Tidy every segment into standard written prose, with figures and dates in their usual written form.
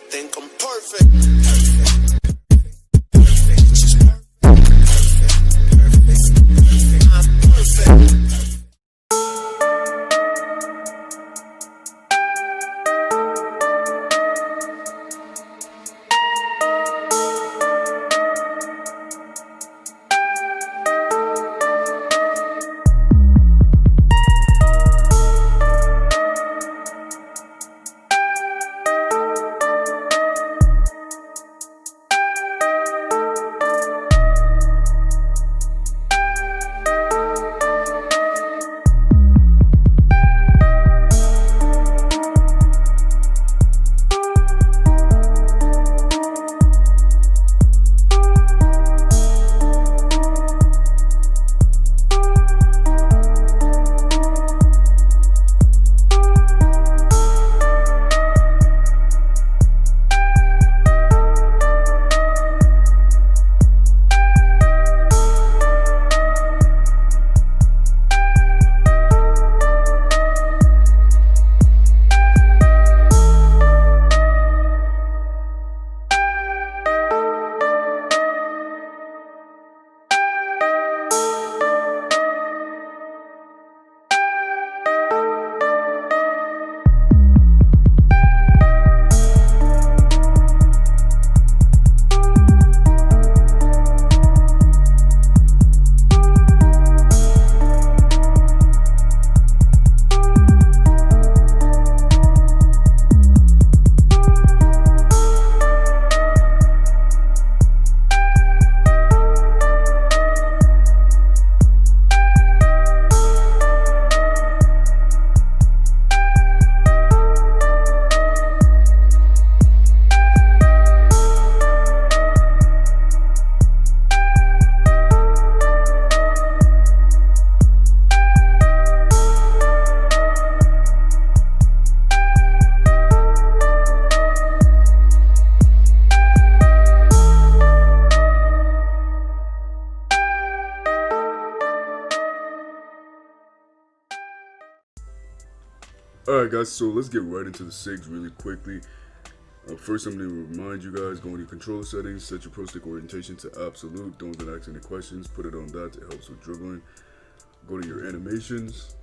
think I'm perfect. Alright guys, so let's get right into the SIGs really quickly. First, I'm going to remind you guys, go into your controller settings, set your pro stick orientation to absolute. Don't even ask any questions, put it on that, it helps with dribbling. Go to your animations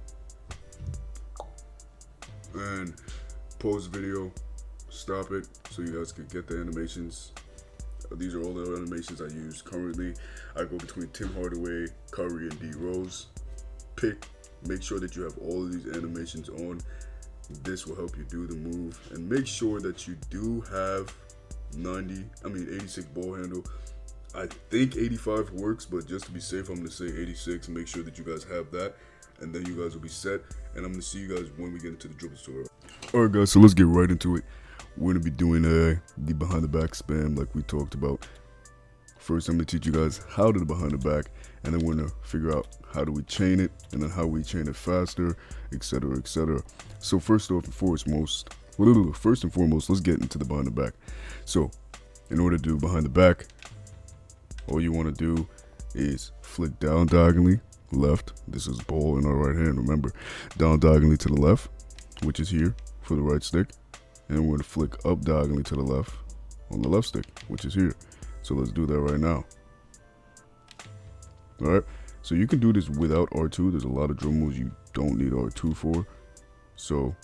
and pause the video, stop it so you guys can get the animations. These are all the animations I use currently. I go between Tim Hardaway, Curry, and D Rose. Make sure that you have all of these animations on. This will help you do the move, and make sure that you do have 86 ball handle. I think 85 works, but just to be safe, I'm gonna say 86. Make sure that you guys have that, and then you guys will be set. And I'm gonna see you guys when we get into the dribble tutorial. Alright guys, so let's get right into it. We're gonna be doing the behind the back spam like we talked about. First, I'm gonna teach you guys how to do behind the back, and then we're gonna figure out how do we chain it, and then how we chain it faster, etc., etc. So first and foremost, let's get into the behind the back. So in order to do behind the back, all you want to do is flick down diagonally left. This is ball in our right hand, remember. Down diagonally to the left, which is here for the right stick, and we're going to flick up diagonally to the left on the left stick, which is here. So let's do that right now. All right, so you can do this without R2. There's a lot of dribble moves you don't need R2 for. So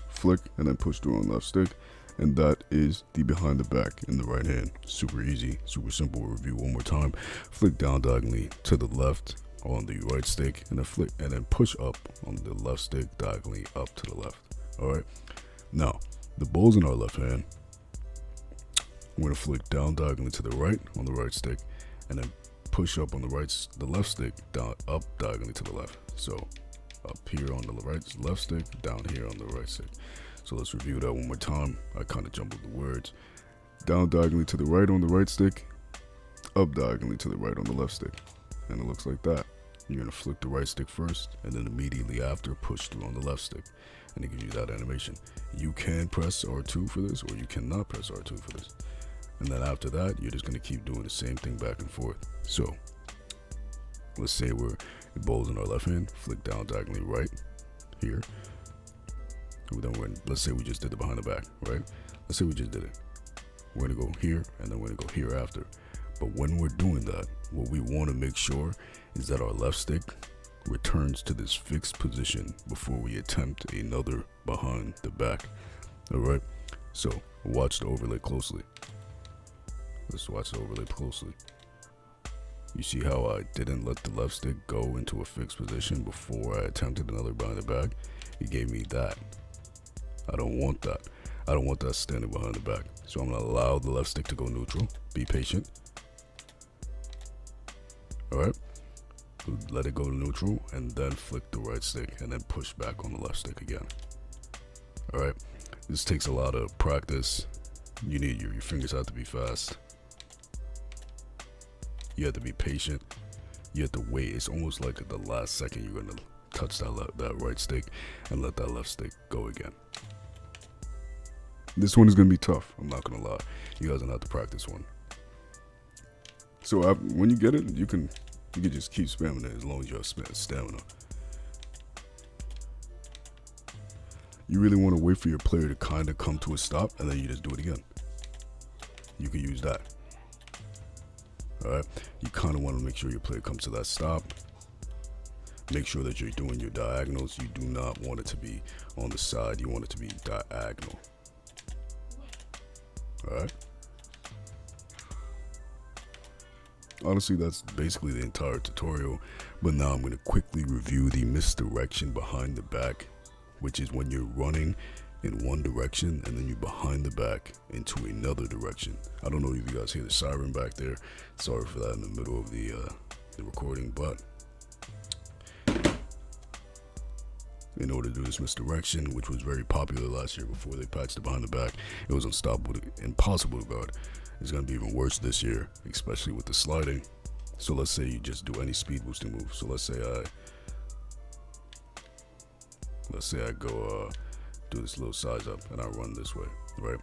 flick and then push through on left stick, and that is the behind the back in the right hand. Super easy, super simple. Review one more time. Flick down diagonally to the left on the right stick, and then flick and then push up on the left stick diagonally up to the left. All right, now the ball's in our left hand. We're gonna flick down diagonally to the right on the right stick, and then push up on the left stick, down up diagonally to the left. So up here on the left stick, down here on the right stick. So let's review that one more time. I kind of jumbled the words. Down diagonally to the right on the right stick, up diagonally to the right on the left stick, and it looks like that. You're gonna flick the right stick first, and then immediately after push through on the left stick, and it gives you that animation. You can press R2 for this, or you cannot press R2 for this. And then after that, you're just gonna keep doing the same thing back and forth. So let's say the ball's in our left hand, flick down diagonally right here. And then let's say we just did the behind the back, right? Let's say we just did it. We're gonna go here, and then we're gonna go here after. But when we're doing that, what we want to make sure is that our left stick returns to this fixed position before we attempt another behind the back. Alright, so watch the overlay closely. Let's watch the overlay closely. You see how I didn't let the left stick go into a fixed position before I attempted another behind the back? It gave me that. I don't want that. I don't want that standing behind the back. So I'm going to allow the left stick to go neutral. Be patient. Alright. Let it go to neutral and then flick the right stick and then push back on the left stick again. Alright. This takes a lot of practice. You need your fingers have to be fast. You have to be patient. You have to wait. It's almost like at the last second you're going to touch that right stick and let that left stick go again. This one is going to be tough. I'm not going to lie. You guys are going to have to practice one. So when you get it, you can just keep spamming it as long as you have stamina. You really want to wait for your player to kind of come to a stop, and then you just do it again. You can use that. Alright, you kind of want to make sure your player comes to that stop. Make sure that you're doing your diagonals. You do not want it to be on the side. You want it to be diagonal. Alright. Honestly, that's basically the entire tutorial. But now I'm going to quickly review the misdirection behind the back, which is when you're running in one direction and then you're behind the back into another direction. I don't know if you guys hear the siren back there. Sorry for that in the middle of the recording, but in order to do this misdirection, which was very popular last year before they patched it behind the back, it was unstoppable, impossible to guard. It's going to be even worse this year, especially with the sliding. So let's say you just do any speed boosting move. So let's say I go do this little size up and I run this way, right?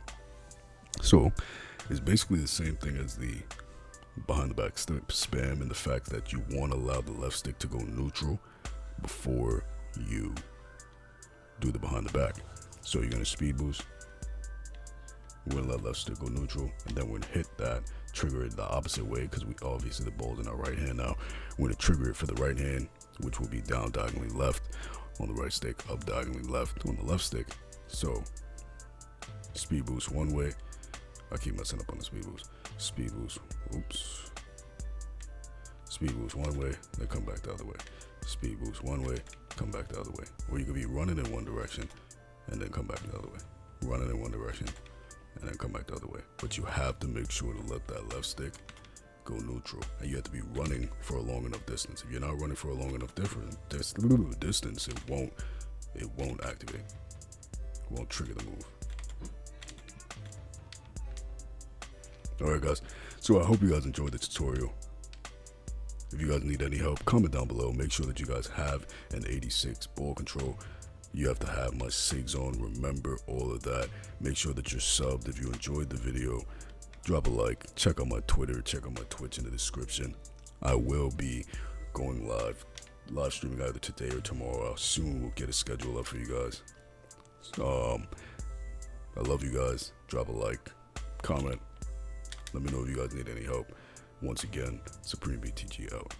So it's basically the same thing as the behind the back spam, and the fact that you want to allow the left stick to go neutral before you do the behind the back. So you're going to speed boost. We're going to let left stick go neutral, and then we're going to hit that, trigger it the opposite way, because we obviously the ball's in our right hand now. We're going to trigger it for the right hand, which will be down diagonally left on the right stick, up diagonally left on the left stick. So speed boost one way. I keep messing up on the speed boost. Speed boost, oops. Speed boost one way, then come back the other way. Speed boost one way, come back the other way. Or you could be running in one direction and then come back the other way. Running in one direction and then come back the other way. But you have to make sure to let that left stick go neutral, and you have to be running for a long enough distance. If you're not running for a long enough distance, it won't activate. It won't trigger the move. Alright guys, so I hope you guys enjoyed the tutorial. If you guys need any help, comment down below. Make sure that you guys have an 86 ball control. You have to have my SIGs on. Remember all of that. Make sure that you're subbed if you enjoyed the video. Drop a like. Check out my Twitter. Check out my Twitch in the description. I will be going live streaming either today or tomorrow. Soon we'll get a schedule up for you guys. I love you guys. Drop a like, comment. Let me know if you guys need any help. Once again, Supreme BTG out.